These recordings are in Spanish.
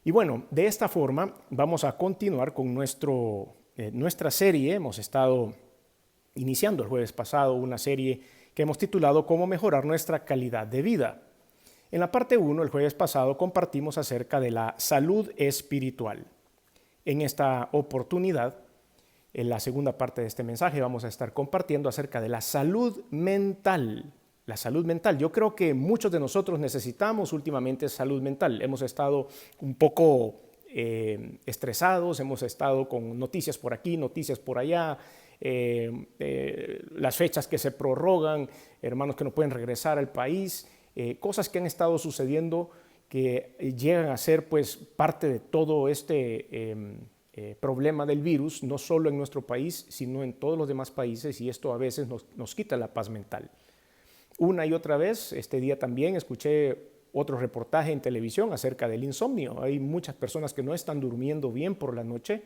Y bueno, de esta forma vamos a continuar con nuestra serie. Hemos estado iniciando el jueves pasado una serie que hemos titulado Cómo mejorar nuestra calidad de vida. En la parte 1, el jueves pasado, compartimos acerca de la salud espiritual. En esta oportunidad, en la segunda parte de este mensaje, vamos a estar compartiendo acerca de la salud mental. La salud mental. Yo creo que muchos de nosotros necesitamos últimamente salud mental. Hemos estado un poco estresados, hemos estado con noticias por aquí, noticias por allá, las fechas que se prorrogan, hermanos que no pueden regresar al país, cosas que han estado sucediendo que llegan a ser pues parte de todo este problema del virus, no solo en nuestro país, sino en todos los demás países, y esto a veces nos quita la paz mental. Una y otra vez, este día también escuché otro reportaje en televisión acerca del insomnio. Hay muchas personas que no están durmiendo bien por la noche,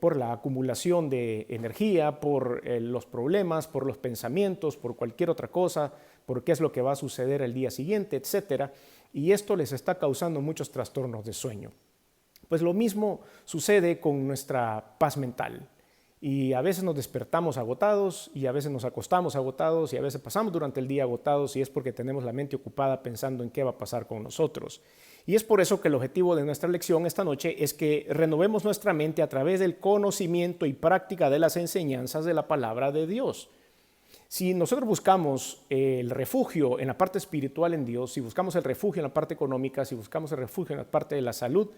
por la acumulación de energía, por los problemas, por los pensamientos, por cualquier otra cosa, por qué es lo que va a suceder el día siguiente, etcétera. Y esto les está causando muchos trastornos de sueño. Pues lo mismo sucede con nuestra paz mental. Y a veces nos despertamos agotados y a veces nos acostamos agotados y a veces pasamos durante el día agotados, y es porque tenemos la mente ocupada pensando en qué va a pasar con nosotros. Y es por eso que el objetivo de nuestra lección esta noche es que renovemos nuestra mente a través del conocimiento y práctica de las enseñanzas de la palabra de Dios. Si nosotros buscamos el refugio en la parte espiritual en Dios, si buscamos el refugio en la parte económica, si buscamos el refugio en la parte de la salud,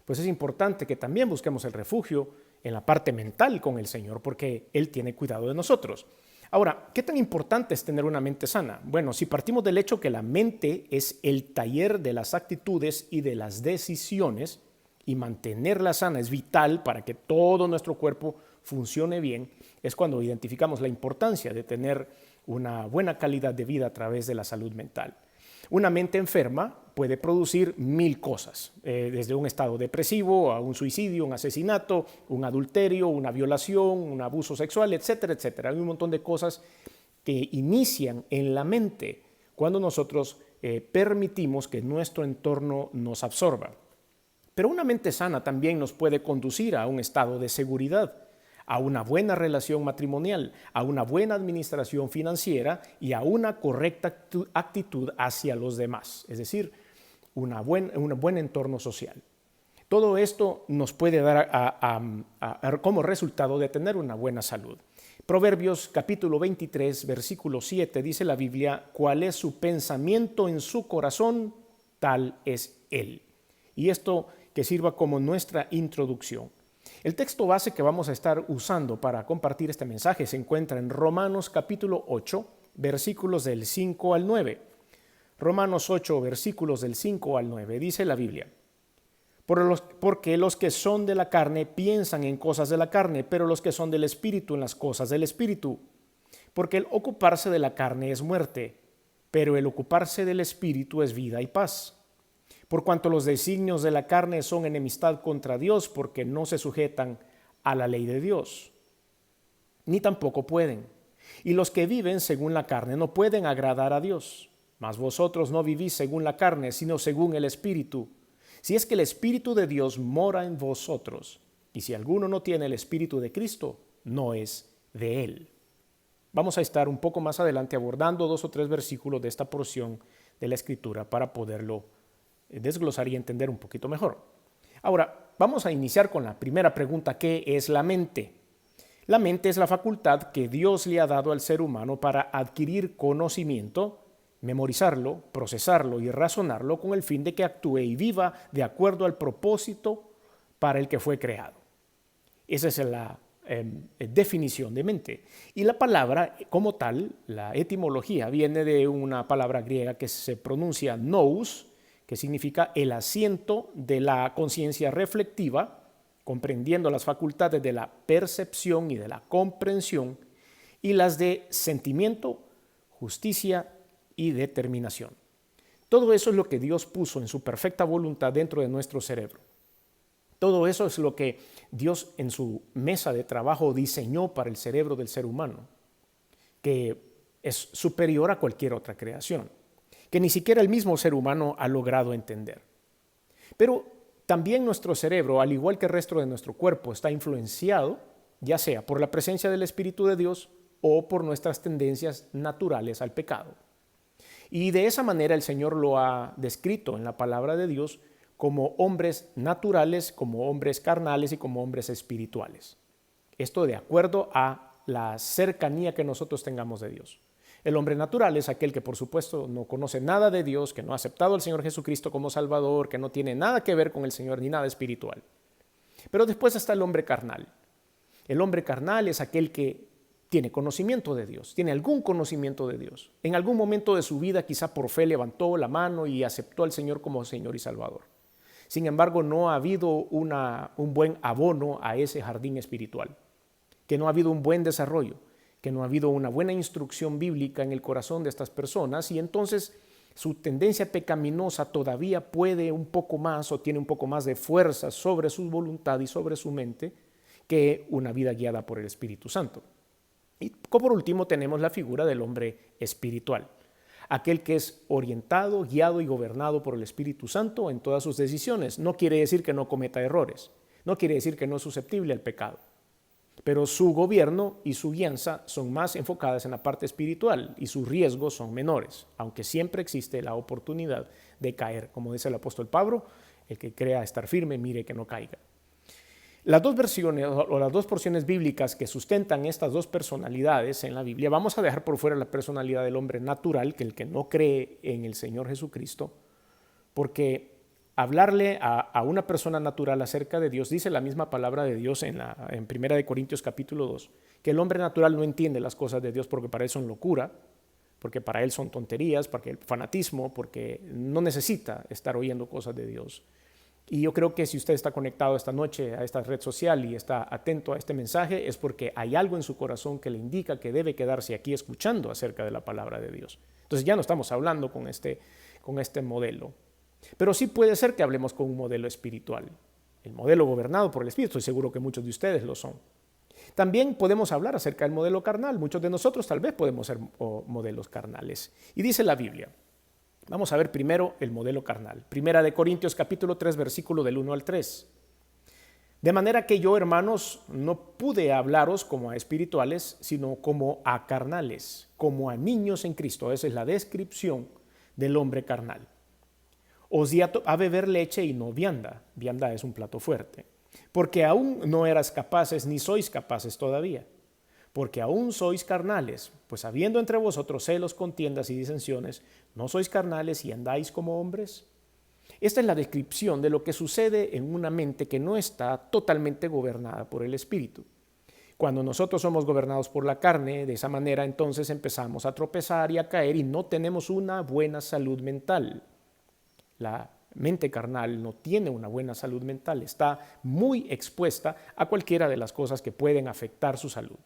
pues es importante que también busquemos el refugio en la parte mental con el Señor, porque Él tiene cuidado de nosotros. Ahora, ¿qué tan importante es tener una mente sana? Bueno, si partimos del hecho que la mente es el taller de las actitudes y de las decisiones, y mantenerla sana es vital para que todo nuestro cuerpo funcione bien, es cuando identificamos la importancia de tener una buena calidad de vida a través de la salud mental. Una mente enferma puede producir 1000 cosas, desde un estado depresivo a un suicidio, un asesinato, un adulterio, una violación, un abuso sexual, etcétera, etcétera. Hay un montón de cosas que inician en la mente cuando nosotros permitimos que nuestro entorno nos absorba. Pero una mente sana también nos puede conducir a un estado de seguridad, a una buena relación matrimonial, a una buena administración financiera y a una correcta actitud hacia los demás, es decir, un buen entorno social. Todo esto nos puede dar como resultado de tener una buena salud. Proverbios capítulo 23, versículo 7 dice la Biblia: «Cuál es su pensamiento en su corazón, tal es él». Y esto que sirva como nuestra introducción. El texto base que vamos a estar usando para compartir este mensaje se encuentra en Romanos capítulo 8, versículos del 5 al 9. Romanos 8, versículos del 5 al 9, dice la Biblia: «Porque los que son de la carne piensan en cosas de la carne, pero los que son del Espíritu en las cosas del Espíritu. Porque el ocuparse de la carne es muerte, pero el ocuparse del Espíritu es vida y paz. Por cuanto los designios de la carne son enemistad contra Dios, porque no se sujetan a la ley de Dios, ni tampoco pueden. Y los que viven según la carne no pueden agradar a Dios. Mas vosotros no vivís según la carne, sino según el Espíritu. Si es que el Espíritu de Dios mora en vosotros. Y si alguno no tiene el Espíritu de Cristo, no es de él». Vamos a estar un poco más adelante abordando 2 o 3 versículos de esta porción de la Escritura para poderlo desglosar y entender un poquito mejor. Ahora, vamos a iniciar con la primera pregunta: ¿qué es la mente? La mente es la facultad que Dios le ha dado al ser humano para adquirir conocimiento, memorizarlo, procesarlo y razonarlo con el fin de que actúe y viva de acuerdo al propósito para el que fue creado. Esa es la definición de mente. Y la palabra como tal, la etimología, viene de una palabra griega que se pronuncia nous, que significa el asiento de la conciencia reflectiva, comprendiendo las facultades de la percepción y de la comprensión, y las de sentimiento, justicia y determinación. Todo eso es lo que Dios puso en su perfecta voluntad dentro de nuestro cerebro. Todo eso es lo que Dios en su mesa de trabajo diseñó para el cerebro del ser humano, que es superior a cualquier otra creación, que ni siquiera el mismo ser humano ha logrado entender. Pero También nuestro cerebro, al igual que el resto de nuestro cuerpo, está influenciado, ya sea por la presencia del Espíritu de Dios o por nuestras tendencias naturales al pecado. Y de esa manera el Señor lo ha descrito en la palabra de Dios como hombres naturales, como hombres carnales y como hombres espirituales. Esto de acuerdo a la cercanía que nosotros tengamos de Dios. El hombre natural es aquel que, por supuesto, no conoce nada de Dios, que no ha aceptado al Señor Jesucristo como Salvador, que no tiene nada que ver con el Señor ni nada espiritual. Pero después está el hombre carnal. El hombre carnal es aquel que tiene conocimiento de Dios, tiene algún conocimiento de Dios. En algún momento de su vida, quizá por fe, levantó la mano y aceptó al Señor como Señor y Salvador. Sin embargo, no ha habido un buen abono a ese jardín espiritual, que no ha habido un buen desarrollo, que no ha habido una buena instrucción bíblica en el corazón de estas personas, y entonces su tendencia pecaminosa todavía puede un poco más o tiene un poco más de fuerza sobre su voluntad y sobre su mente que una vida guiada por el Espíritu Santo. Y por último tenemos la figura del hombre espiritual, aquel que es orientado, guiado y gobernado por el Espíritu Santo en todas sus decisiones. No quiere decir que no cometa errores, no quiere decir que no es susceptible al pecado, pero su gobierno y su guianza son más enfocadas en la parte espiritual y sus riesgos son menores, aunque siempre existe la oportunidad de caer. Como dice el apóstol Pablo, el que crea estar firme, mire que no caiga. Las dos versiones o las dos porciones bíblicas que sustentan estas dos personalidades en la Biblia, vamos a dejar por fuera la personalidad del hombre natural, que el que no cree en el Señor Jesucristo, porque hablarle a una persona natural acerca de Dios, dice la misma palabra de Dios en 1 Corintios capítulo 2, que el hombre natural no entiende las cosas de Dios porque para él son locura, porque para él son tonterías, porque el fanatismo, porque no necesita estar oyendo cosas de Dios. Y yo creo que si usted está conectado esta noche a esta red social y está atento a este mensaje, es porque hay algo en su corazón que le indica que debe quedarse aquí escuchando acerca de la palabra de Dios. Entonces ya no estamos hablando con este modelo. Pero sí puede ser que hablemos con un modelo espiritual, el modelo gobernado por el Espíritu. Estoy seguro que muchos de ustedes lo son. También podemos hablar acerca del modelo carnal. Muchos de nosotros tal vez podemos ser modelos carnales. Y dice la Biblia. Vamos a ver primero el modelo carnal. 1 Corintios capítulo 3, versículo del 1 al 3. De manera que yo, hermanos, no pude hablaros como a espirituales, sino como a carnales, como a niños en Cristo. Esa es la descripción del hombre carnal. Os di a beber leche y no vianda. Vianda es un plato fuerte. Porque aún no eras capaces, ni sois capaces todavía. Porque aún sois carnales, pues habiendo entre vosotros celos, contiendas y disensiones, ¿no sois carnales y andáis como hombres? Esta es la descripción de lo que sucede en una mente que no está totalmente gobernada por el Espíritu. Cuando nosotros somos gobernados por la carne, de esa manera entonces empezamos a tropezar y a caer y no tenemos una buena salud mental. La mente carnal no tiene una buena salud mental, está muy expuesta a cualquiera de las cosas que pueden afectar su salud.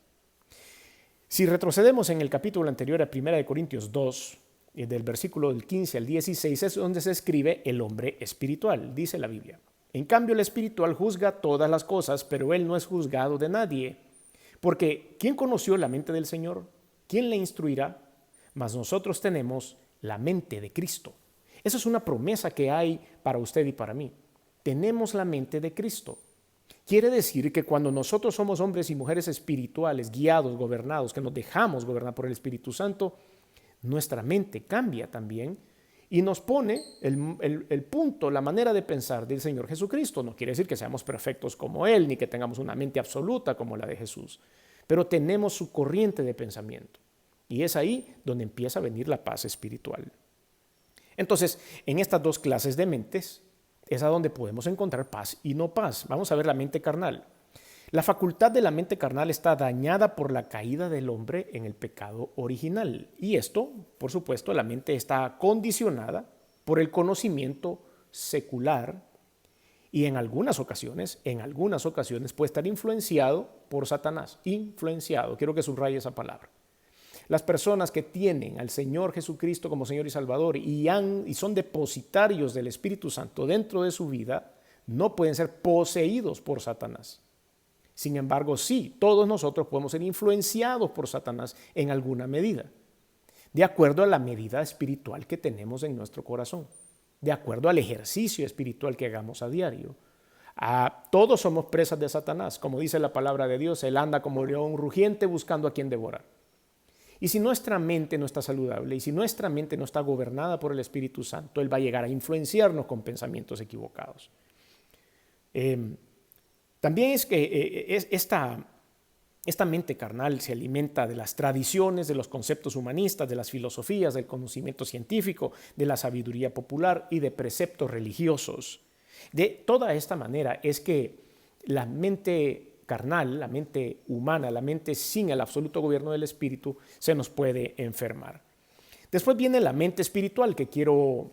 Si retrocedemos en el capítulo anterior a 1 Corintios 2, del versículo del 15 al 16, es donde se escribe el hombre espiritual, dice la Biblia. En cambio, el espiritual juzga todas las cosas, pero él no es juzgado de nadie. Porque ¿quién conoció la mente del Señor? ¿Quién le instruirá? Mas nosotros tenemos la mente de Cristo. Esa es una promesa que hay para usted y para mí. Tenemos la mente de Cristo. Quiere decir que cuando nosotros somos hombres y mujeres espirituales, guiados, gobernados, que nos dejamos gobernar por el Espíritu Santo, nuestra mente cambia también y nos pone el punto, la manera de pensar del Señor Jesucristo. No quiere decir que seamos perfectos como Él, ni que tengamos una mente absoluta como la de Jesús, pero tenemos su corriente de pensamiento. Y es ahí donde empieza a venir la paz espiritual. Entonces, en estas dos clases de mentes, es a donde podemos encontrar paz y no paz. Vamos a ver la mente carnal. La facultad de la mente carnal está dañada por la caída del hombre en el pecado original. Y esto, por supuesto, la mente está condicionada por el conocimiento secular y en algunas ocasiones puede estar influenciado por Satanás. Influenciado, quiero que subraye esa palabra. Las personas que tienen al Señor Jesucristo como Señor y Salvador y son depositarios del Espíritu Santo dentro de su vida, no pueden ser poseídos por Satanás. Sin embargo, sí, todos nosotros podemos ser influenciados por Satanás en alguna medida, de acuerdo a la medida espiritual que tenemos en nuestro corazón. de acuerdo al ejercicio espiritual que hagamos a diario. Todos somos presas de Satanás, como dice la palabra de Dios, él anda como león rugiente buscando a quien devorar. Y si nuestra mente no está saludable y si nuestra mente no está gobernada por el Espíritu Santo, él va a llegar a influenciarnos con pensamientos equivocados. También es que esta mente carnal se alimenta de las tradiciones, de los conceptos humanistas, de las filosofías, del conocimiento científico, de la sabiduría popular y de preceptos religiosos. De toda esta manera es que la mente carnal, la mente humana, la mente sin el absoluto gobierno del Espíritu, se nos puede enfermar. Después viene la mente espiritual que quiero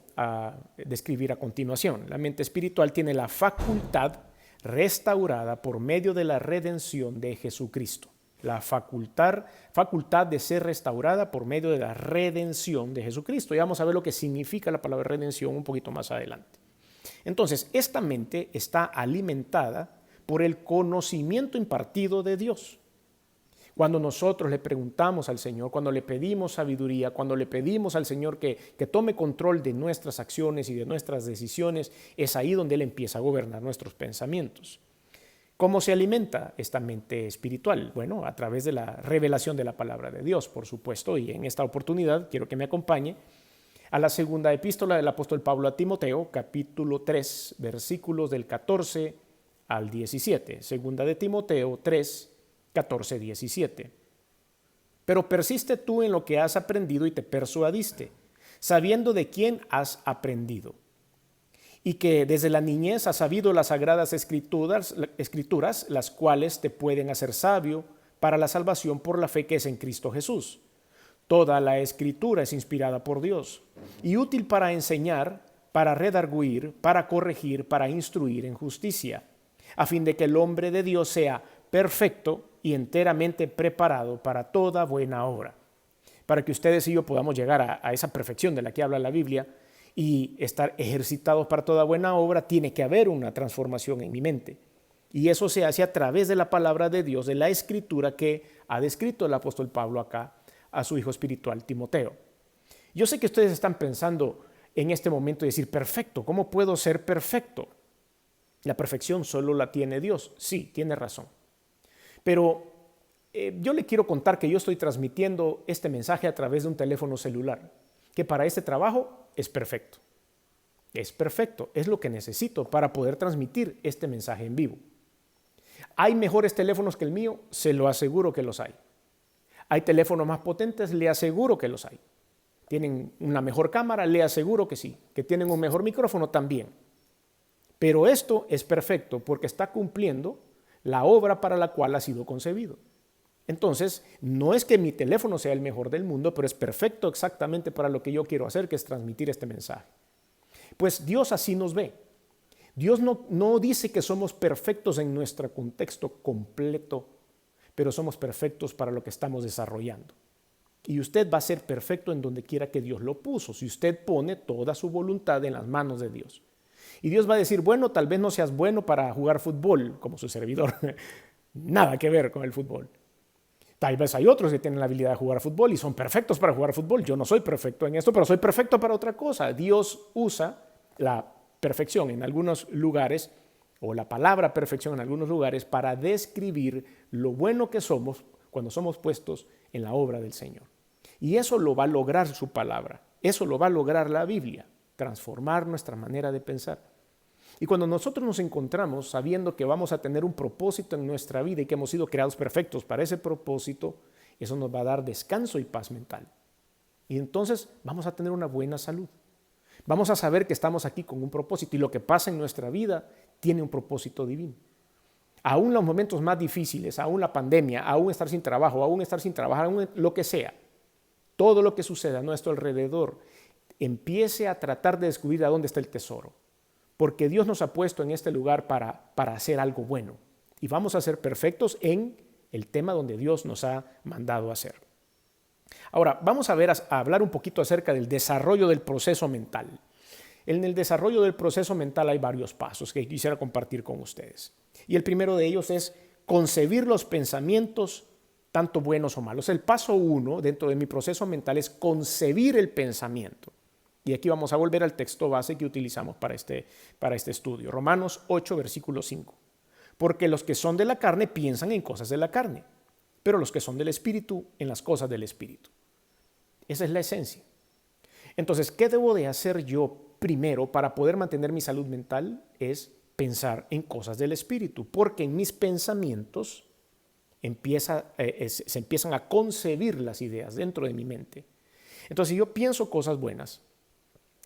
describir a continuación. La mente espiritual tiene la facultad restaurada por medio de la redención de Jesucristo. La facultad de ser restaurada por medio de la redención de Jesucristo. Y vamos a ver lo que significa la palabra redención un poquito más adelante. Entonces, esta mente está alimentada por el conocimiento impartido de Dios. Cuando nosotros le preguntamos al Señor, cuando le pedimos sabiduría, cuando le pedimos al Señor que tome control de nuestras acciones y de nuestras decisiones, es ahí donde Él empieza a gobernar nuestros pensamientos. ¿Cómo se alimenta esta mente espiritual? Bueno, a través de la revelación de la palabra de Dios, por supuesto, y en esta oportunidad quiero que me acompañe a la segunda epístola del apóstol Pablo a Timoteo, capítulo 3, versículos del 14 al 17. Segunda de Timoteo 3, 14, 17. Pero persiste tú en lo que has aprendido y te persuadiste, sabiendo de quién has aprendido, y que desde la niñez has sabido las sagradas escrituras, las cuales te pueden hacer sabio para la salvación por la fe que es en Cristo Jesús. Toda la escritura es inspirada por Dios y útil para enseñar, para redarguir, para corregir, para instruir en justicia, a fin de que el hombre de Dios sea perfecto y enteramente preparado para toda buena obra. Para que ustedes y yo podamos llegar a esa perfección de la que habla la Biblia y estar ejercitados para toda buena obra, tiene que haber una transformación en mi mente. Y eso se hace a través de la palabra de Dios, de la escritura que ha descrito el apóstol Pablo acá a su hijo espiritual Timoteo. Yo sé que ustedes están pensando en este momento y decir, perfecto, ¿cómo puedo ser perfecto? La perfección solo la tiene Dios. Sí, tiene razón. Pero yo le quiero contar que yo estoy transmitiendo este mensaje a través de un teléfono celular, que para este trabajo es perfecto. Es perfecto, es lo que necesito para poder transmitir este mensaje en vivo. ¿Hay mejores teléfonos que el mío? Se lo aseguro que los hay. ¿Hay teléfonos más potentes? Le aseguro que los hay. ¿Tienen una mejor cámara? Le aseguro que sí. ¿Que tienen un mejor micrófono? También. Pero esto es perfecto porque está cumpliendo la obra para la cual ha sido concebido. Entonces, no es que mi teléfono sea el mejor del mundo, pero es perfecto exactamente para lo que yo quiero hacer, que es transmitir este mensaje. Pues Dios así nos ve. Dios no dice que somos perfectos en nuestro contexto completo, pero somos perfectos para lo que estamos desarrollando. Y usted va a ser perfecto en donde quiera que Dios lo puso, si usted pone toda su voluntad en las manos de Dios. Y Dios va a decir, bueno, tal vez no seas bueno para jugar fútbol, como su servidor. Nada que ver con el fútbol. Tal vez hay otros que tienen la habilidad de jugar fútbol y son perfectos para jugar fútbol. Yo no soy perfecto en esto, pero soy perfecto para otra cosa. Dios usa la perfección en algunos lugares, o la palabra perfección en algunos lugares, para describir lo bueno que somos cuando somos puestos en la obra del Señor. Y eso lo va a lograr su palabra. Eso lo va a lograr la Biblia. Transformar nuestra manera de pensar. Y cuando nosotros nos encontramos sabiendo que vamos a tener un propósito en nuestra vida y que hemos sido creados perfectos para ese propósito, eso nos va a dar descanso y paz mental. Y entonces vamos a tener una buena salud. Vamos a saber que estamos aquí con un propósito y lo que pasa en nuestra vida tiene un propósito divino. Aún los momentos más difíciles, aún la pandemia, aún estar sin trabajo, aún estar sin trabajar, aún lo que sea, todo lo que suceda a nuestro alrededor, empiece a tratar de descubrir a dónde está el tesoro. Porque Dios nos ha puesto en este lugar para hacer algo bueno. Y vamos a ser perfectos en el tema donde Dios nos ha mandado a hacer. Ahora, vamos a hablar un poquito acerca del desarrollo del proceso mental. En el desarrollo del proceso mental hay varios pasos que quisiera compartir con ustedes. Y el primero de ellos es concebir los pensamientos, tanto buenos o malos. El paso 1 dentro de mi proceso mental es concebir el pensamiento. Y aquí vamos a volver al texto base que utilizamos para este estudio. Romanos 8, versículo 5. Porque los que son de la carne piensan en cosas de la carne, pero los que son del Espíritu en las cosas del Espíritu. Esa es la esencia. Entonces, ¿qué debo de hacer yo primero para poder mantener mi salud mental? Es pensar en cosas del Espíritu, porque en mis pensamientos se empiezan a concebir las ideas dentro de mi mente. Entonces, si yo pienso cosas buenas,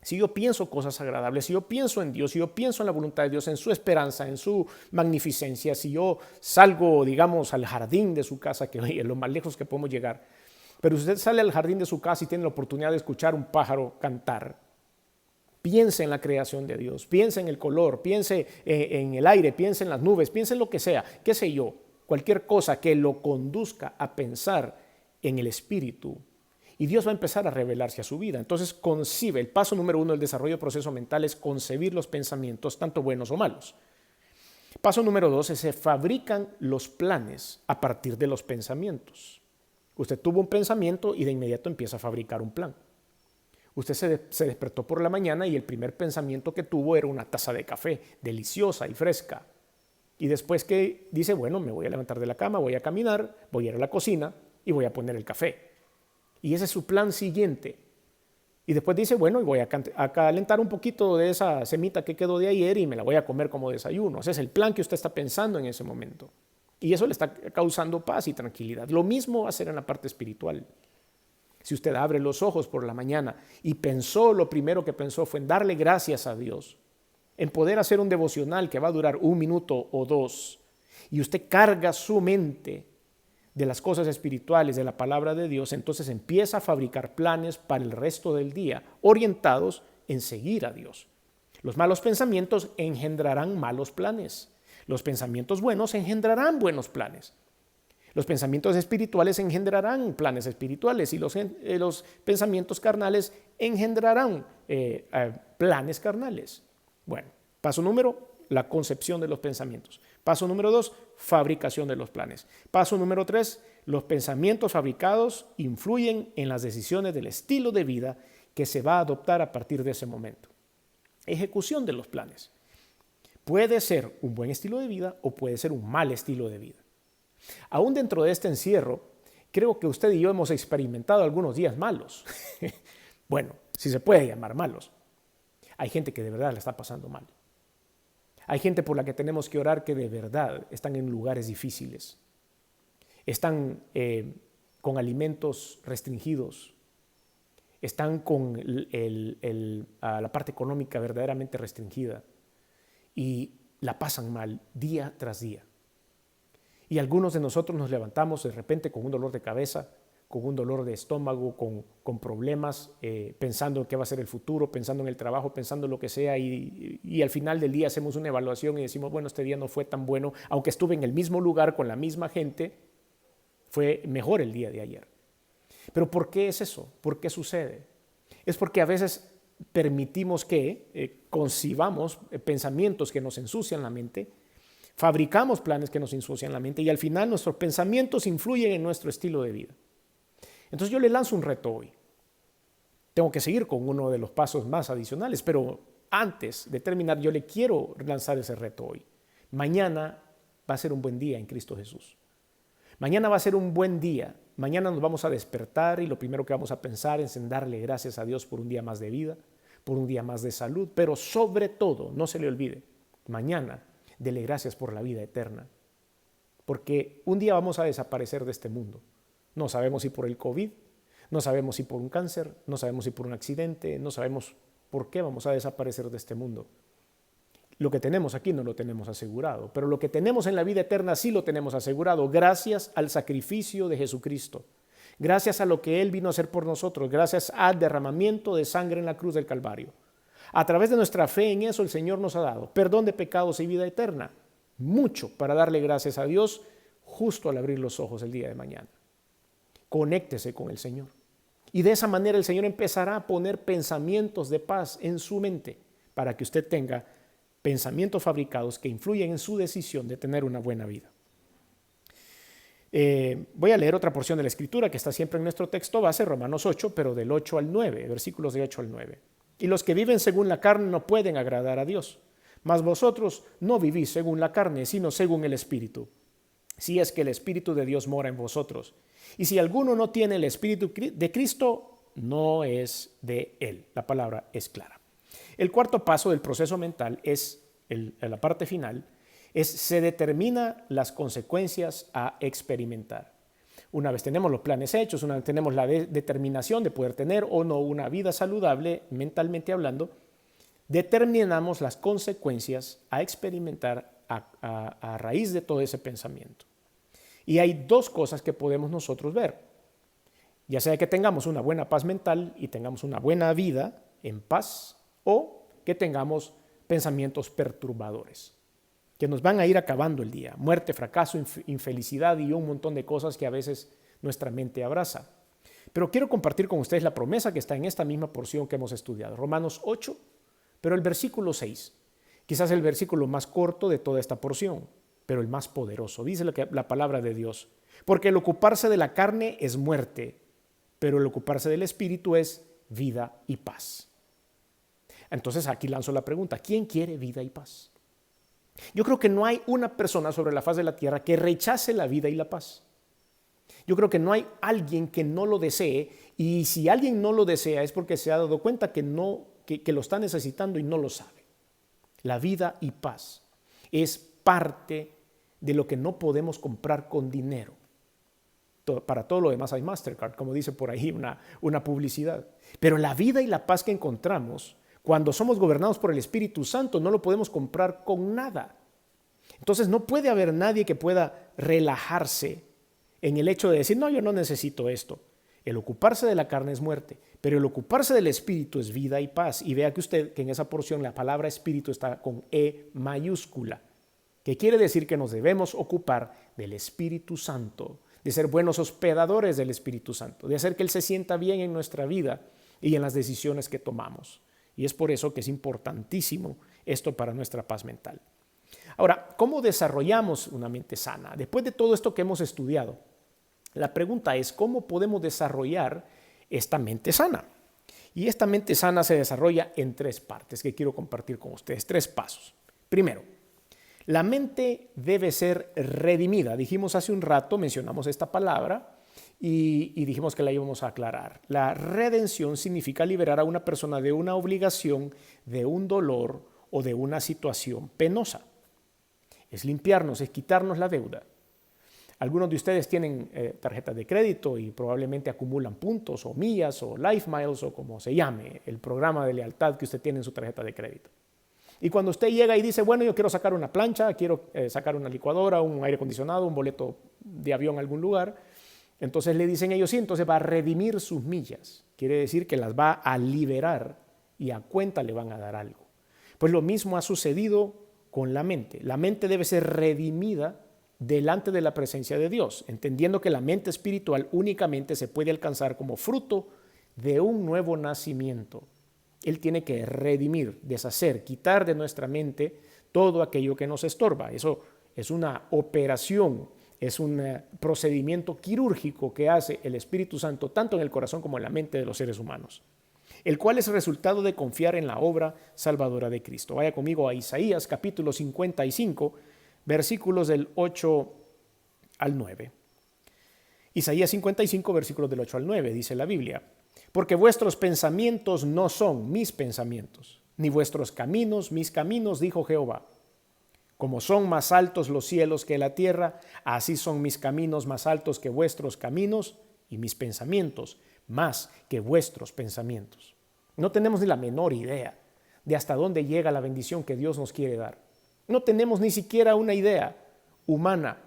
si yo pienso cosas agradables, si yo pienso en Dios, si yo pienso en la voluntad de Dios, en su esperanza, en su magnificencia, si yo salgo, digamos, al jardín de su casa, que es lo más lejos que podemos llegar, pero usted sale al jardín de su casa y tiene la oportunidad de escuchar un pájaro cantar, piense en la creación de Dios, piense en el color, piense en el aire, piense en las nubes, piense en lo que sea, qué sé yo, cualquier cosa que lo conduzca a pensar en el Espíritu. Y Dios va a empezar a revelarse a su vida. Entonces concibe, el paso número 1 del desarrollo del proceso mental es concebir los pensamientos, tanto buenos o malos. Paso número 2 es se fabrican los planes a partir de los pensamientos. Usted tuvo un pensamiento y de inmediato empieza a fabricar un plan. Usted se despertó por la mañana y el primer pensamiento que tuvo era una taza de café, deliciosa y fresca. Y después que dice, bueno, me voy a levantar de la cama, voy a caminar, voy a ir a la cocina y voy a poner el café. Y ese es su plan siguiente. Y después dice, bueno, voy a calentar un poquito de esa semita que quedó de ayer y me la voy a comer como desayuno. Ese es el plan que usted está pensando en ese momento. Y eso le está causando paz y tranquilidad. Lo mismo va a ser en la parte espiritual. Si usted abre los ojos por la mañana y pensó, lo primero que pensó fue en darle gracias a Dios, en poder hacer un devocional que va a durar 1 minuto o 2, y usted carga su mente de las cosas espirituales, de la palabra de Dios, entonces empieza a fabricar planes para el resto del día, orientados en seguir a Dios. Los malos pensamientos engendrarán malos planes. Los pensamientos buenos engendrarán buenos planes. Los pensamientos espirituales engendrarán planes espirituales y los pensamientos carnales engendrarán planes carnales. Bueno, paso número, la concepción de los pensamientos. Paso número 2, fabricación de los planes. Paso número 3, los pensamientos fabricados influyen en las decisiones del estilo de vida que se va a adoptar a partir de ese momento. Ejecución de los planes. Puede ser un buen estilo de vida o puede ser un mal estilo de vida. Aún dentro de este encierro, creo que usted y yo hemos experimentado algunos días malos. Bueno, si se puede llamar malos. Hay gente que de verdad la está pasando mal. Hay gente por la que tenemos que orar que de verdad están en lugares difíciles. Están con alimentos restringidos. Están con la parte económica verdaderamente restringida. Y la pasan mal día tras día. Y algunos de nosotros nos levantamos de repente con un dolor de cabeza, con un dolor de estómago, con problemas, pensando en qué va a ser el futuro, pensando en el trabajo, pensando en lo que sea, y al final del día hacemos una evaluación y decimos, bueno, este día no fue tan bueno, aunque estuve en el mismo lugar con la misma gente, fue mejor el día de ayer. Pero ¿por qué es eso? ¿Por qué sucede? Es porque a veces permitimos que concibamos pensamientos que nos ensucian la mente, fabricamos planes que nos ensucian la mente y al final nuestros pensamientos influyen en nuestro estilo de vida. Entonces yo le lanzo un reto hoy. Tengo que seguir con uno de los pasos más adicionales, pero antes de terminar yo le quiero lanzar ese reto hoy. Mañana va a ser un buen día en Cristo Jesús. Mañana va a ser un buen día. Mañana nos vamos a despertar y lo primero que vamos a pensar es en darle gracias a Dios por un día más de vida, por un día más de salud, pero sobre todo, no se le olvide, mañana dele gracias por la vida eterna, porque un día vamos a desaparecer de este mundo. No sabemos si por el COVID, no sabemos si por un cáncer, no sabemos si por un accidente, no sabemos por qué vamos a desaparecer de este mundo. Lo que tenemos aquí no lo tenemos asegurado, pero lo que tenemos en la vida eterna sí lo tenemos asegurado, gracias al sacrificio de Jesucristo, gracias a lo que Él vino a hacer por nosotros, gracias al derramamiento de sangre en la cruz del Calvario. A través de nuestra fe en eso el Señor nos ha dado perdón de pecados y vida eterna. Mucho para darle gracias a Dios justo al abrir los ojos el día de mañana. Conéctese con el Señor. Y de esa manera el Señor empezará a poner pensamientos de paz en su mente para que usted tenga pensamientos fabricados que influyen en su decisión de tener una buena vida. Voy a leer otra porción de la Escritura que está siempre en nuestro texto base, Romanos 8, pero del 8 al 9, versículos de 8 al 9. Y los que viven según la carne no pueden agradar a Dios. Mas vosotros no vivís según la carne, sino según el Espíritu, si es que el Espíritu de Dios mora en vosotros. Y si alguno no tiene el Espíritu de Cristo, no es de él. La palabra es clara. El cuarto paso del proceso mental es, en la parte final, se determina las consecuencias a experimentar. Una vez tenemos los planes hechos, una vez tenemos la determinación de poder tener o no una vida saludable, mentalmente hablando, determinamos las consecuencias a experimentar a raíz de todo ese pensamiento. Y hay dos cosas que podemos nosotros ver. Ya sea que tengamos una buena paz mental y tengamos una buena vida en paz, o que tengamos pensamientos perturbadores, que nos van a ir acabando el día. Muerte, fracaso, infelicidad y un montón de cosas que a veces nuestra mente abraza. Pero quiero compartir con ustedes la promesa que está en esta misma porción que hemos estudiado. Romanos 8, pero el versículo 6. Quizás el versículo más corto de toda esta porción, pero el más poderoso. Dice la palabra de Dios. Porque el ocuparse de la carne es muerte, pero el ocuparse del espíritu es vida y paz. Entonces aquí lanzo la pregunta, ¿quién quiere vida y paz? Yo creo que no hay una persona sobre la faz de la tierra que rechace la vida y la paz. Yo creo que no hay alguien que no lo desee, y si alguien no lo desea es porque se ha dado cuenta que lo está necesitando y no lo sabe. La vida y paz es parte de lo que no podemos comprar con dinero. Para todo lo demás hay Mastercard, como dice por ahí una publicidad. Pero la vida y la paz que encontramos cuando somos gobernados por el Espíritu Santo no lo podemos comprar con nada. Entonces no puede haber nadie que pueda relajarse en el hecho de decir, no, yo no necesito esto. El ocuparse de la carne es muerte, pero el ocuparse del Espíritu es vida y paz. Y vea que usted que en esa porción la palabra Espíritu está con E mayúscula, que quiere decir que nos debemos ocupar del Espíritu Santo, de ser buenos hospedadores del Espíritu Santo, de hacer que Él se sienta bien en nuestra vida y en las decisiones que tomamos. Y es por eso que es importantísimo esto para nuestra paz mental. Ahora, ¿cómo desarrollamos una mente sana? Después de todo esto que hemos estudiado, la pregunta es, ¿cómo podemos desarrollar esta mente sana? Y esta mente sana se desarrolla en tres partes que quiero compartir con ustedes, tres pasos. Primero, la mente debe ser redimida. Dijimos hace un rato, mencionamos esta palabra y dijimos que la íbamos a aclarar. La redención significa liberar a una persona de una obligación, de un dolor o de una situación penosa. Es limpiarnos, es quitarnos la deuda. Algunos de ustedes tienen tarjetas de crédito y probablemente acumulan puntos o millas o life miles o como se llame, el programa de lealtad que usted tiene en su tarjeta de crédito. Y cuando usted llega y dice, bueno, yo quiero sacar una plancha, quiero sacar una licuadora, un aire acondicionado, un boleto de avión a algún lugar, entonces le dicen ellos, sí, entonces va a redimir sus millas. Quiere decir que las va a liberar y a cuenta le van a dar algo. Pues lo mismo ha sucedido con la mente. La mente debe ser redimida delante de la presencia de Dios, entendiendo que la mente espiritual únicamente se puede alcanzar como fruto de un nuevo nacimiento. Él tiene que redimir, deshacer, quitar de nuestra mente todo aquello que nos estorba. Eso es una operación, es un procedimiento quirúrgico que hace el Espíritu Santo tanto en el corazón como en la mente de los seres humanos, el cual es el resultado de confiar en la obra salvadora de Cristo. Vaya conmigo a Isaías capítulo 55, versículos del 8 al 9. Isaías 55, versículos del 8 al 9, dice la Biblia. Porque vuestros pensamientos no son mis pensamientos, ni vuestros caminos mis caminos, dijo Jehová. Como son más altos los cielos que la tierra, así son mis caminos más altos que vuestros caminos y mis pensamientos más que vuestros pensamientos. No tenemos ni la menor idea de hasta dónde llega la bendición que Dios nos quiere dar. No tenemos ni siquiera una idea humana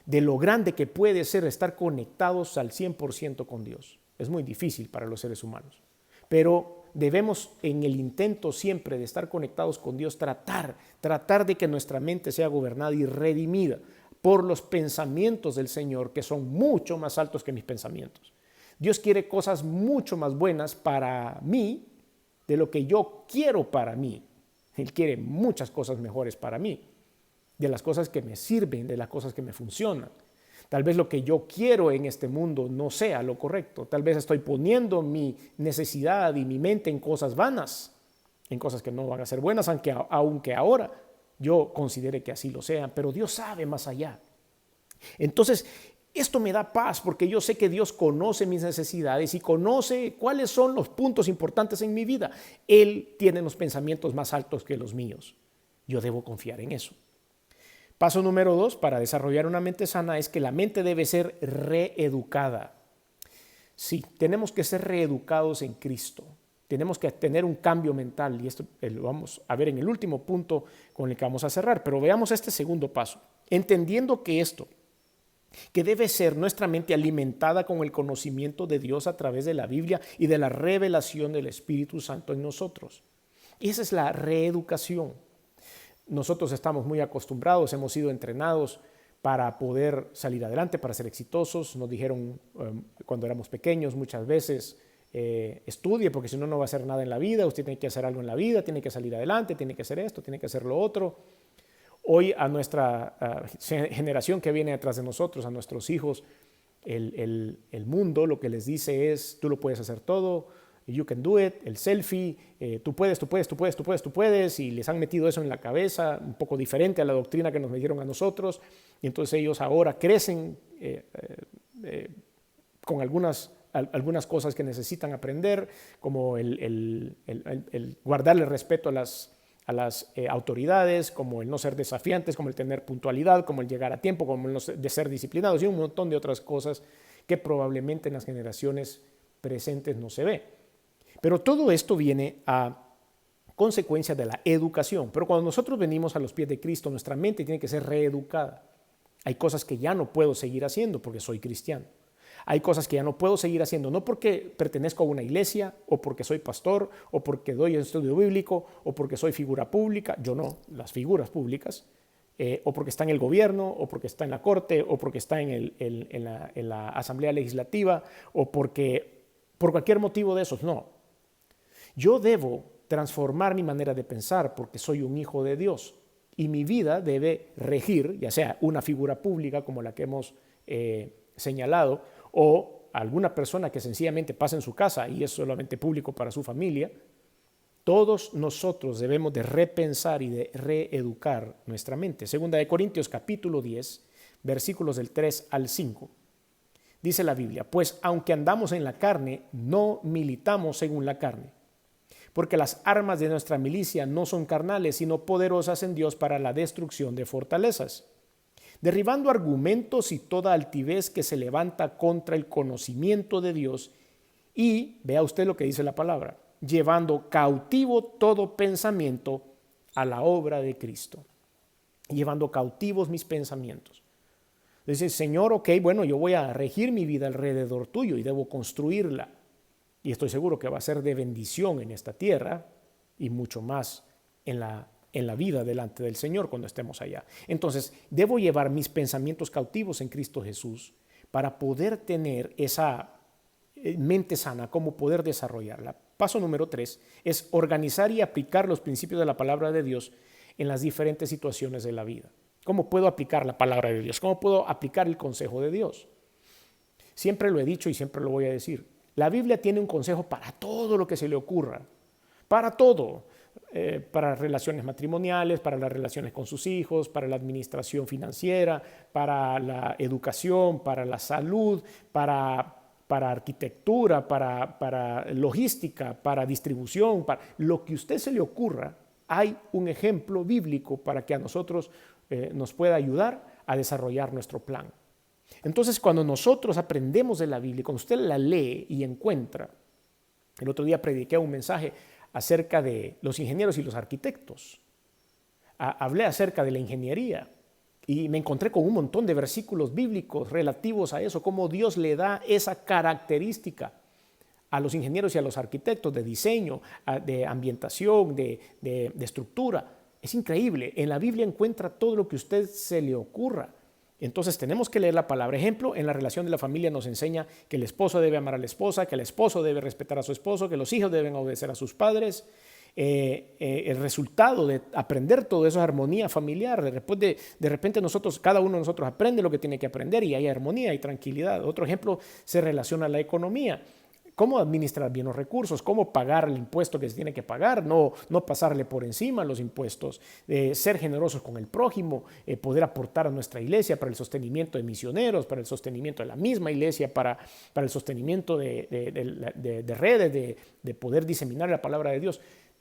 de lo grande que puede ser estar conectados al 100% con Dios. Es muy difícil para los seres humanos, pero debemos en el intento siempre de estar conectados con Dios tratar de que nuestra mente sea gobernada y redimida por los pensamientos del Señor, que son mucho más altos que mis pensamientos. Dios quiere cosas mucho más buenas para mí de lo que yo quiero para mí. Él quiere muchas cosas mejores para mí, de las cosas que me sirven, de las cosas que me funcionan. Tal vez lo que yo quiero en este mundo no sea lo correcto. Tal vez estoy poniendo mi necesidad y mi mente en cosas vanas, en cosas que no van a ser buenas, aunque ahora yo considere que así lo sean, pero Dios sabe más allá. Entonces, esto me da paz porque yo sé que Dios conoce mis necesidades y conoce cuáles son los puntos importantes en mi vida. Él tiene los pensamientos más altos que los míos. Yo debo confiar en eso. Paso número 2 para desarrollar una mente sana es que la mente debe ser reeducada. Sí, tenemos que ser reeducados en Cristo. Tenemos que tener un cambio mental y esto lo vamos a ver en el último punto con el que vamos a cerrar. Pero veamos este segundo paso. Entendiendo que debe ser nuestra mente alimentada con el conocimiento de Dios a través de la Biblia y de la revelación del Espíritu Santo en nosotros. Y esa es la reeducación. Nosotros estamos muy acostumbrados, hemos sido entrenados para poder salir adelante, para ser exitosos. Nos dijeron cuando éramos pequeños muchas veces, estudie porque si no, no va a hacer nada en la vida, usted tiene que hacer algo en la vida, tiene que salir adelante, tiene que hacer esto, tiene que hacer lo otro. Hoy a nuestra generación que viene detrás de nosotros, a nuestros hijos, el mundo lo que les dice es, tú lo puedes hacer todo, you can do it, el selfie, tú puedes, y les han metido eso en la cabeza, un poco diferente a la doctrina que nos metieron a nosotros, y entonces ellos ahora crecen con algunas cosas que necesitan aprender, como el guardarle respeto a las autoridades, como el no ser desafiantes, como el tener puntualidad, como el llegar a tiempo, como el de ser disciplinados y un montón de otras cosas que probablemente en las generaciones presentes no se ve. Pero todo esto viene a consecuencia de la educación. Pero cuando nosotros venimos a los pies de Cristo, nuestra mente tiene que ser reeducada. Hay cosas que ya no puedo seguir haciendo porque soy cristiano. Hay cosas que ya no puedo seguir haciendo, no porque pertenezco a una iglesia, o porque soy pastor, o porque doy estudio bíblico, o porque soy figura pública, yo no, las figuras públicas, o porque está en el gobierno, o porque está en la corte, o porque está en la asamblea legislativa, o por cualquier motivo de esos, no. Yo debo transformar mi manera de pensar porque soy un hijo de Dios y mi vida debe regir, ya sea una figura pública como la que hemos señalado, o alguna persona que sencillamente pasa en su casa y es solamente público para su familia. Todos nosotros debemos de repensar y de reeducar nuestra mente. Segunda de Corintios capítulo 10, versículos del 3 al 5. Dice la Biblia, pues aunque andamos en la carne, no militamos según la carne. Porque las armas de nuestra milicia no son carnales, sino poderosas en Dios para la destrucción de fortalezas, derribando argumentos y toda altivez que se levanta contra el conocimiento de Dios y, vea usted lo que dice la palabra, llevando cautivo todo pensamiento a la obra de Cristo, llevando cautivos mis pensamientos. Dice, Señor, ok, bueno, yo voy a regir mi vida alrededor tuyo y debo construirla. Y estoy seguro que va a ser de bendición en esta tierra y mucho más en la vida delante del Señor cuando estemos allá. Entonces, debo llevar mis pensamientos cautivos en Cristo Jesús para poder tener esa mente sana, cómo poder desarrollarla. Paso número 3 es organizar y aplicar los principios de la palabra de Dios en las diferentes situaciones de la vida. ¿Cómo puedo aplicar la palabra de Dios? ¿Cómo puedo aplicar el consejo de Dios? Siempre lo he dicho y siempre lo voy a decir. La Biblia tiene un consejo para todo lo que se le ocurra, para todo, para relaciones matrimoniales, para las relaciones con sus hijos, para la administración financiera, para la educación, para la salud, para arquitectura, para logística, para distribución, para lo que a usted se le ocurra. Hay un ejemplo bíblico para que a nosotros nos pueda ayudar a desarrollar nuestro plan. Entonces, cuando nosotros aprendemos de la Biblia, cuando usted la lee y encuentra, el otro día prediqué un mensaje acerca de los ingenieros y los arquitectos. Hablé acerca de la ingeniería y me encontré con un montón de versículos bíblicos relativos a eso, cómo Dios le da esa característica a los ingenieros y a los arquitectos de diseño, de ambientación, de estructura. Es increíble. En la Biblia encuentra todo lo que a usted se le ocurra. Entonces tenemos que leer la palabra. Ejemplo, en la relación de la familia nos enseña que el esposo debe amar a la esposa, que el esposo debe respetar a su esposo, que los hijos deben obedecer a sus padres. El resultado de aprender todo eso es armonía familiar. De repente nosotros, cada uno de nosotros aprende lo que tiene que aprender y hay armonía y tranquilidad. Otro ejemplo se relaciona a la economía. Cómo administrar bien los recursos, cómo pagar el impuesto que se tiene que pagar, no pasarle por encima los impuestos, ser generosos con el prójimo, poder aportar a nuestra iglesia para el sostenimiento de misioneros, para el sostenimiento de la misma iglesia, para el sostenimiento de redes, de poder diseminar la palabra de Dios.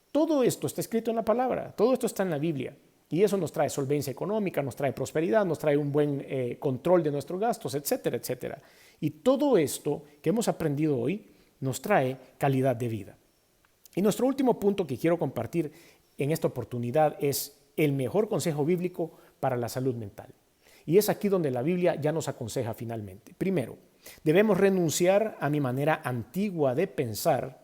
Todo esto está escrito en la palabra, todo esto está en la Biblia. Y eso nos trae solvencia económica, nos trae prosperidad, nos trae un buen control de nuestros gastos, etcétera, etcétera. Y todo esto que hemos aprendido hoy nos trae calidad de vida. Y nuestro último punto que quiero compartir en esta oportunidad es el mejor consejo bíblico para la salud mental. Y es aquí donde la Biblia ya nos aconseja finalmente. Primero, debemos renunciar a mi manera antigua de pensar,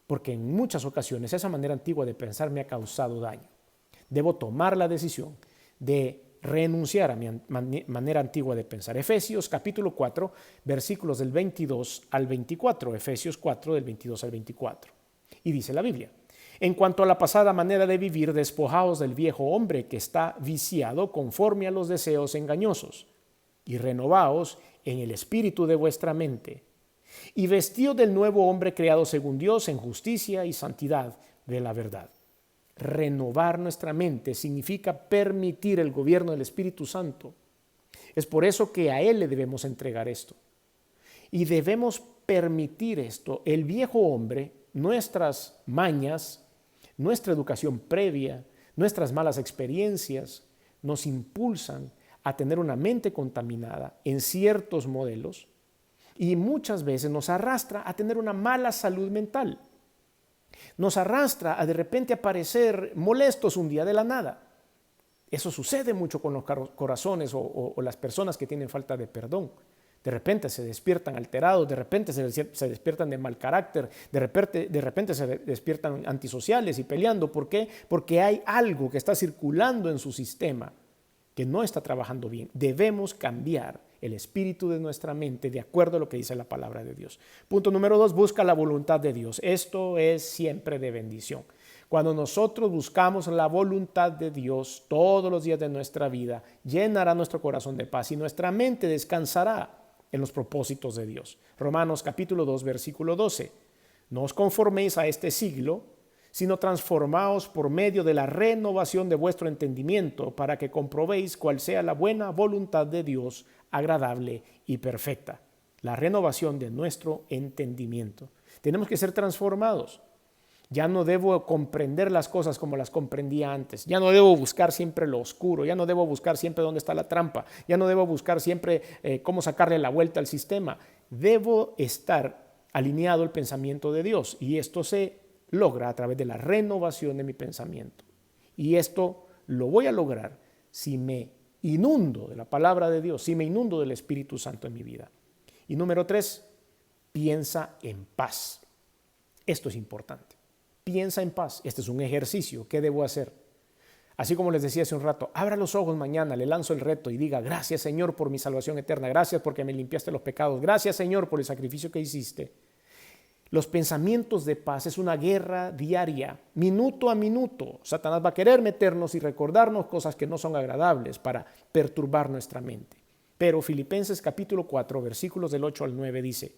porque en muchas ocasiones esa manera antigua de pensar me ha causado daño. Debo tomar la decisión de renunciar a mi manera antigua de pensar. Efesios capítulo 4, versículos del 22 al 24. Efesios 4, del 22 al 24. Y dice la Biblia: en cuanto a la pasada manera de vivir, despojaos del viejo hombre que está viciado conforme a los deseos engañosos, y renovaos en el espíritu de vuestra mente, y vestíos del nuevo hombre creado según Dios en justicia y santidad de la verdad. Renovar nuestra mente significa permitir el gobierno del Espíritu Santo. Es por eso que a Él le debemos entregar esto. Y debemos permitir esto. El viejo hombre, nuestras mañas, nuestra educación previa, nuestras malas experiencias, nos impulsan a tener una mente contaminada en ciertos modelos y muchas veces nos arrastra a tener una mala salud mental. Nos arrastra a de repente aparecer molestos un día de la nada. Eso sucede mucho con los corazones o las personas que tienen falta de perdón. De repente se despiertan alterados, de repente se despiertan de mal carácter, de repente se despiertan antisociales y peleando. ¿Por qué? Porque hay algo que está circulando en su sistema que no está trabajando bien. Debemos cambiar el espíritu de nuestra mente de acuerdo a lo que dice la palabra de Dios. Punto número 2, busca la voluntad de Dios. Esto es siempre de bendición. Cuando nosotros buscamos la voluntad de Dios todos los días de nuestra vida, llenará nuestro corazón de paz y nuestra mente descansará en los propósitos de Dios. Romanos capítulo 2, versículo 12. No os conforméis a este siglo, sino transformaos por medio de la renovación de vuestro entendimiento para que comprobéis cuál sea la buena voluntad de Dios, agradable y perfecta. La renovación de nuestro entendimiento. Tenemos que ser transformados. Ya no debo comprender las cosas como las comprendía antes. Ya no debo buscar siempre lo oscuro. Ya no debo buscar siempre dónde está la trampa. Ya no debo buscar siempre cómo sacarle la vuelta al sistema. Debo estar alineado al pensamiento de Dios. Y esto se logra a través de la renovación de mi pensamiento. Y esto lo voy a lograr si me inundo de la palabra de Dios, si me inundo del Espíritu Santo en mi vida. Y número 3, piensa en paz. Esto es importante. Piensa en paz. Este es un ejercicio. ¿Qué debo hacer? Así como les decía hace un rato, abra los ojos mañana, le lanzo el reto y diga: gracias, Señor, por mi salvación eterna. Gracias porque me limpiaste los pecados. Gracias, Señor, por el sacrificio que hiciste. Los pensamientos de paz es una guerra diaria, minuto a minuto. Satanás va a querer meternos y recordarnos cosas que no son agradables para perturbar nuestra mente. Pero Filipenses capítulo 4, versículos del 8 al 9 dice: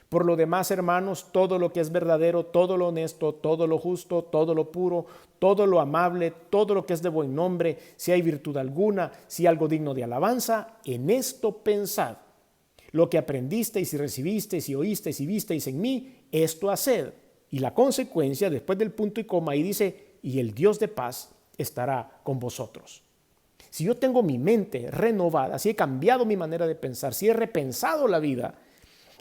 por lo demás, hermanos, todo lo que es verdadero, todo lo honesto, todo lo justo, todo lo puro, todo lo amable, todo lo que es de buen nombre, si hay virtud alguna, si algo digno de alabanza, en esto pensad. Lo que aprendisteis y recibisteis y oísteis y visteis en mí, esto haced. Y la consecuencia, después del punto y coma, ahí dice: y el Dios de paz estará con vosotros. Si yo tengo mi mente renovada, si he cambiado mi manera de pensar, si he repensado la vida,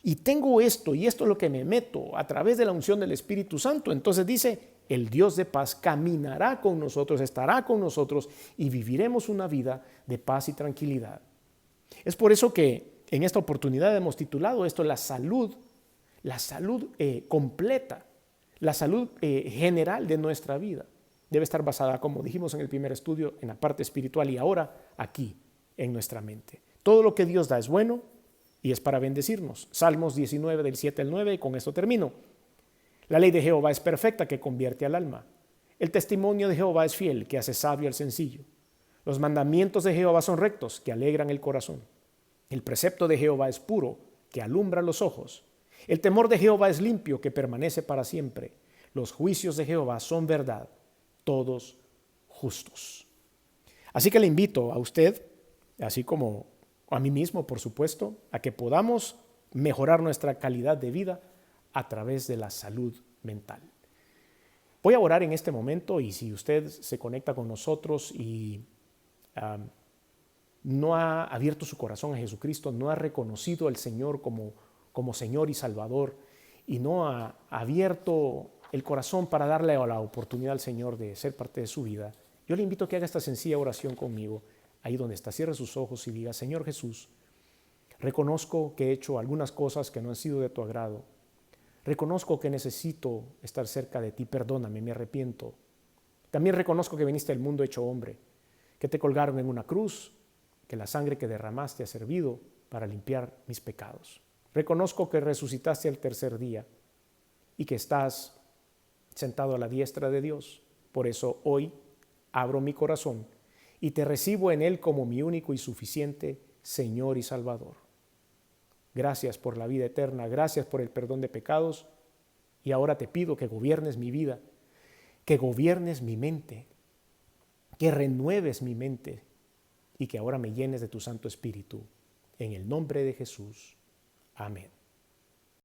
y tengo esto, y esto es lo que me meto a través de la unción del Espíritu Santo, entonces dice: el Dios de paz caminará con nosotros, estará con nosotros, y viviremos una vida de paz y tranquilidad. Es por eso que en esta oportunidad hemos titulado esto la salud completa, la salud general de nuestra vida. Debe estar basada, como dijimos en el primer estudio, en la parte espiritual y ahora aquí, en nuestra mente. Todo lo que Dios da es bueno y es para bendecirnos. Salmos 19 del 7 al 9, y con esto termino. La ley de Jehová es perfecta, que convierte al alma. El testimonio de Jehová es fiel, que hace sabio al sencillo. Los mandamientos de Jehová son rectos, que alegran el corazón. El precepto de Jehová es puro, que alumbra los ojos. El temor de Jehová es limpio, que permanece para siempre. Los juicios de Jehová son verdad, todos justos. Así que le invito a usted, así como a mí mismo, por supuesto, a que podamos mejorar nuestra calidad de vida a través de la salud mental. Voy a orar en este momento, y si usted se conecta con nosotros y no ha abierto su corazón a Jesucristo, no ha reconocido al Señor como Señor y Salvador, y no ha abierto el corazón para darle la oportunidad al Señor de ser parte de su vida, yo le invito a que haga esta sencilla oración conmigo, ahí donde está. Cierre sus ojos y diga: Señor Jesús, reconozco que he hecho algunas cosas que no han sido de tu agrado. Reconozco que necesito estar cerca de ti. Perdóname, me arrepiento. También reconozco que viniste al mundo hecho hombre, que te colgaron en una cruz, que la sangre que derramaste ha servido para limpiar mis pecados. Reconozco que resucitaste al tercer día y que estás sentado a la diestra de Dios. Por eso hoy abro mi corazón y te recibo en él como mi único y suficiente Señor y Salvador. Gracias por la vida eterna, gracias por el perdón de pecados, y ahora te pido que gobiernes mi vida, que gobiernes mi mente, que renueves mi mente y que ahora me llenes de tu Santo Espíritu. En el nombre de Jesús. Amén.